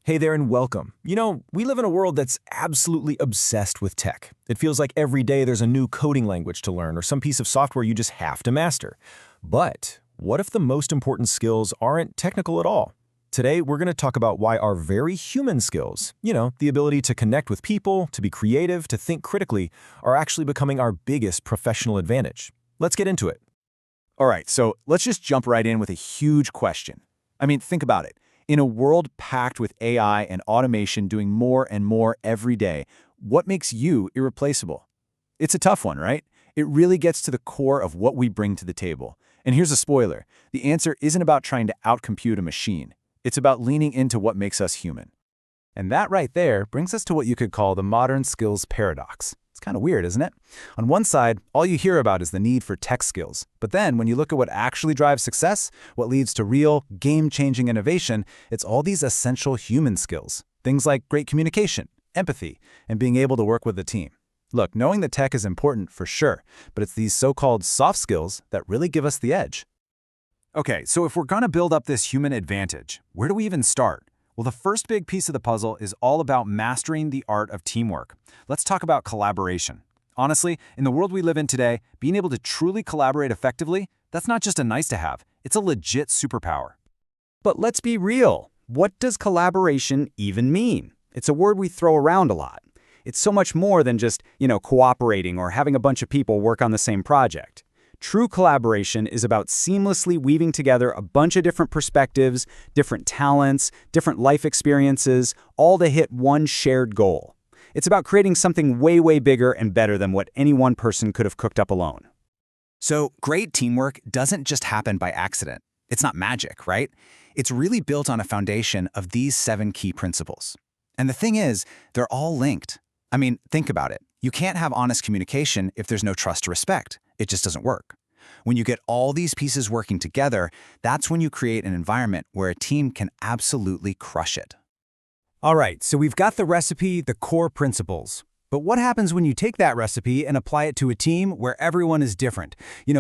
Hey there and welcome. We live in a world that's absolutely obsessed with tech. It feels like every day there's a new coding language to learn or some piece of software you just have to master. But what if the most important skills aren't technical at all? Today, we're going to talk about why our very human skills, the ability to connect with people, to be creative, to think critically, are actually becoming our biggest professional advantage. Let's get into it. All right, so let's just jump right in with a huge question. Think about it. In a world packed with AI and automation doing more and more every day, what makes you irreplaceable? It's a tough one, right? It really gets to the core of what we bring to the table. And here's a spoiler. The answer isn't about trying to outcompute a machine. It's about leaning into what makes us human. And that right there brings us to what you could call the modern skills paradox. It's kind of weird, isn't it? On one side, all you hear about is the need for tech skills. But then when you look at what actually drives success, what leads to real, game-changing innovation, it's all these essential human skills. Things like great communication, empathy, and being able to work with a team. Look, knowing the tech is important for sure, but it's these so-called soft skills that really give us the edge. Okay, so if we're going to build up this human advantage, where do we even start? Well, the first big piece of the puzzle is all about mastering the art of teamwork. Let's talk about collaboration. Honestly, in the world we live in today, being able to truly collaborate effectively, that's not just a nice to have, it's a legit superpower. But let's be real. What does collaboration even mean? It's a word we throw around a lot. It's so much more than just, cooperating or having a bunch of people work on the same project. True collaboration is about seamlessly weaving together a bunch of different perspectives, different talents, different life experiences, all to hit one shared goal. It's about creating something way, way bigger and better than what any one person could have cooked up alone. So great teamwork doesn't just happen by accident. It's not magic, right? It's really built on a foundation of these 7 key principles. And the thing is, they're all linked. Think about it. You can't have honest communication if there's no trust or respect. It just doesn't work. When you get all these pieces working together, that's when you create an environment where a team can absolutely crush it. All right, so we've got the recipe, the core principles. But what happens when you take that recipe and apply it to a team where everyone is different?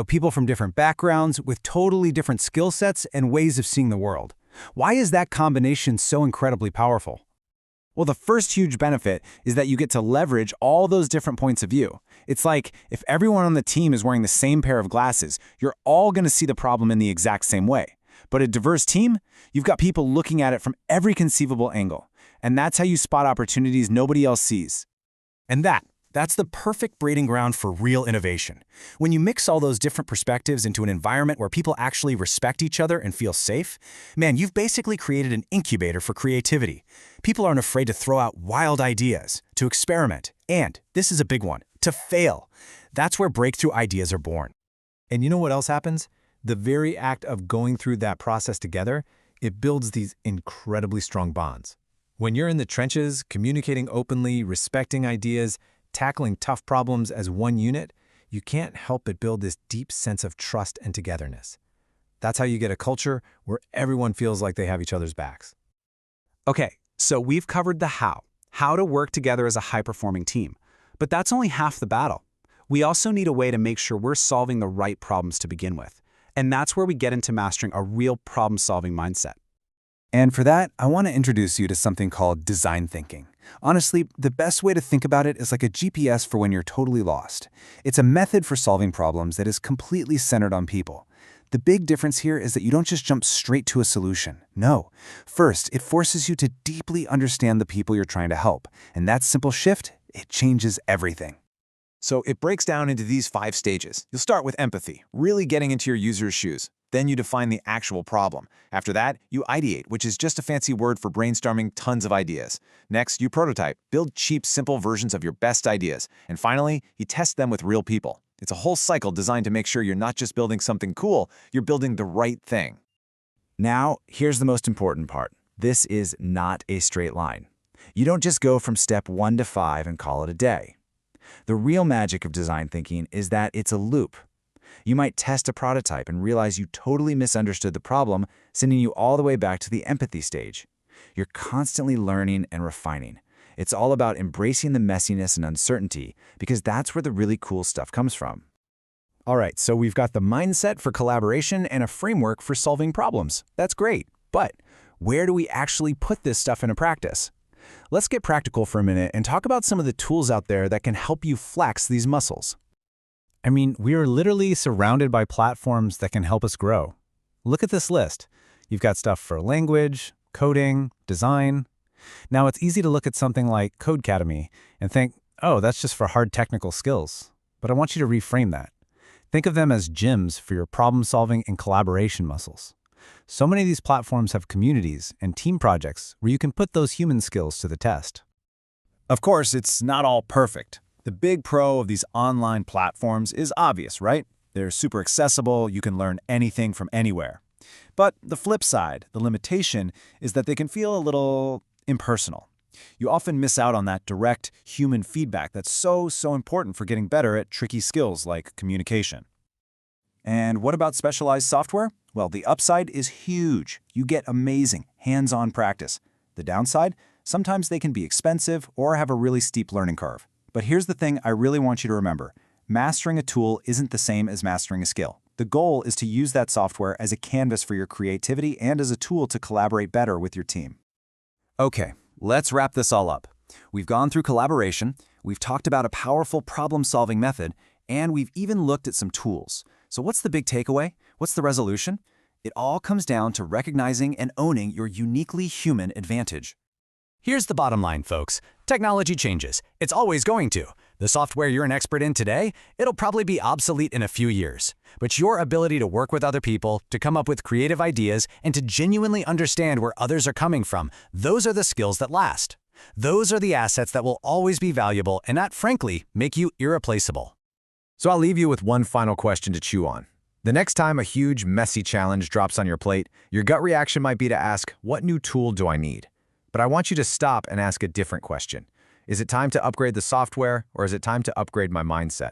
People from different backgrounds with totally different skill sets and ways of seeing the world. Why is that combination so incredibly powerful? Well, the first huge benefit is that you get to leverage all those different points of view. It's like if everyone on the team is wearing the same pair of glasses, you're all going to see the problem in the exact same way. But a diverse team, you've got people looking at it from every conceivable angle. And that's how you spot opportunities nobody else sees. And that's the perfect breeding ground for real innovation. When you mix all those different perspectives into an environment where people actually respect each other and feel safe, you've basically created an incubator for creativity. People aren't afraid to throw out wild ideas, to experiment, and, this is a big one, to fail. That's where breakthrough ideas are born. And you know what else happens? The very act of going through that process together, it builds these incredibly strong bonds. When you're in the trenches, communicating openly, respecting ideas, tackling tough problems as one unit, you can't help but build this deep sense of trust and togetherness. That's how you get a culture where everyone feels like they have each other's backs. Okay, so we've covered the how to work together as a high-performing team. But that's only half the battle. We also need a way to make sure we're solving the right problems to begin with. And that's where we get into mastering a real problem-solving mindset. And for that, I want to introduce you to something called design thinking. Honestly, the best way to think about it is like a GPS for when you're totally lost. It's a method for solving problems that is completely centered on people. The big difference here is that you don't just jump straight to a solution. No. First, it forces you to deeply understand the people you're trying to help. And that simple shift, it changes everything. So it breaks down into these 5 stages. You'll start with empathy, really getting into your user's shoes. Then you define the actual problem. After that, you ideate, which is just a fancy word for brainstorming tons of ideas. Next, you prototype, build cheap, simple versions of your best ideas. And finally, you test them with real people. It's a whole cycle designed to make sure you're not just building something cool, you're building the right thing. Now, here's the most important part. This is not a straight line. You don't just go from step 1 to 5 and call it a day. The real magic of design thinking is that it's a loop. You might test a prototype and realize you totally misunderstood the problem, sending you all the way back to the empathy stage. You're constantly learning and refining. It's all about embracing the messiness and uncertainty, because that's where the really cool stuff comes from. All right, so we've got the mindset for collaboration and a framework for solving problems. That's great. But Where do we actually put this stuff into practice? Let's get practical for a minute and talk about some of the tools out there that can help you flex these muscles. I mean, we are literally surrounded by platforms that can help us grow. Look at this list. You've got stuff for language, coding, design. Now, it's easy to look at something like Codecademy and think, oh, that's just for hard technical skills. But I want you to reframe that. Think of them as gyms for your problem-solving and collaboration muscles. So many of these platforms have communities and team projects where you can put those human skills to the test. Of course, it's not all perfect. The big pro of these online platforms is obvious, right? They're super accessible, you can learn anything from anywhere. But the flip side, the limitation, is that they can feel a little impersonal. You often miss out on that direct human feedback that's so important for getting better at tricky skills like communication. And what about specialized software? Well, the upside is huge. You get amazing hands-on practice. The downside? Sometimes they can be expensive or have a really steep learning curve. But here's the thing I really want you to remember. Mastering a tool isn't the same as mastering a skill. The goal is to use that software as a canvas for your creativity and as a tool to collaborate better with your team. Okay, let's wrap this all up. We've gone through collaboration, we've talked about a powerful problem-solving method, and we've even looked at some tools. So what's the big takeaway? What's the resolution? It all comes down to recognizing and owning your uniquely human advantage. Here's the bottom line, folks. Technology changes. It's always going to. The software you're an expert in today, it'll probably be obsolete in a few years. But your ability to work with other people, to come up with creative ideas, and to genuinely understand where others are coming from, those are the skills that last. Those are the assets that will always be valuable and that, frankly, make you irreplaceable. So I'll leave you with one final question to chew on. The next time a huge, messy challenge drops on your plate, your gut reaction might be to ask, what new tool do I need? But I want you to stop and ask a different question. Is it time to upgrade the software, or is it time to upgrade my mindset?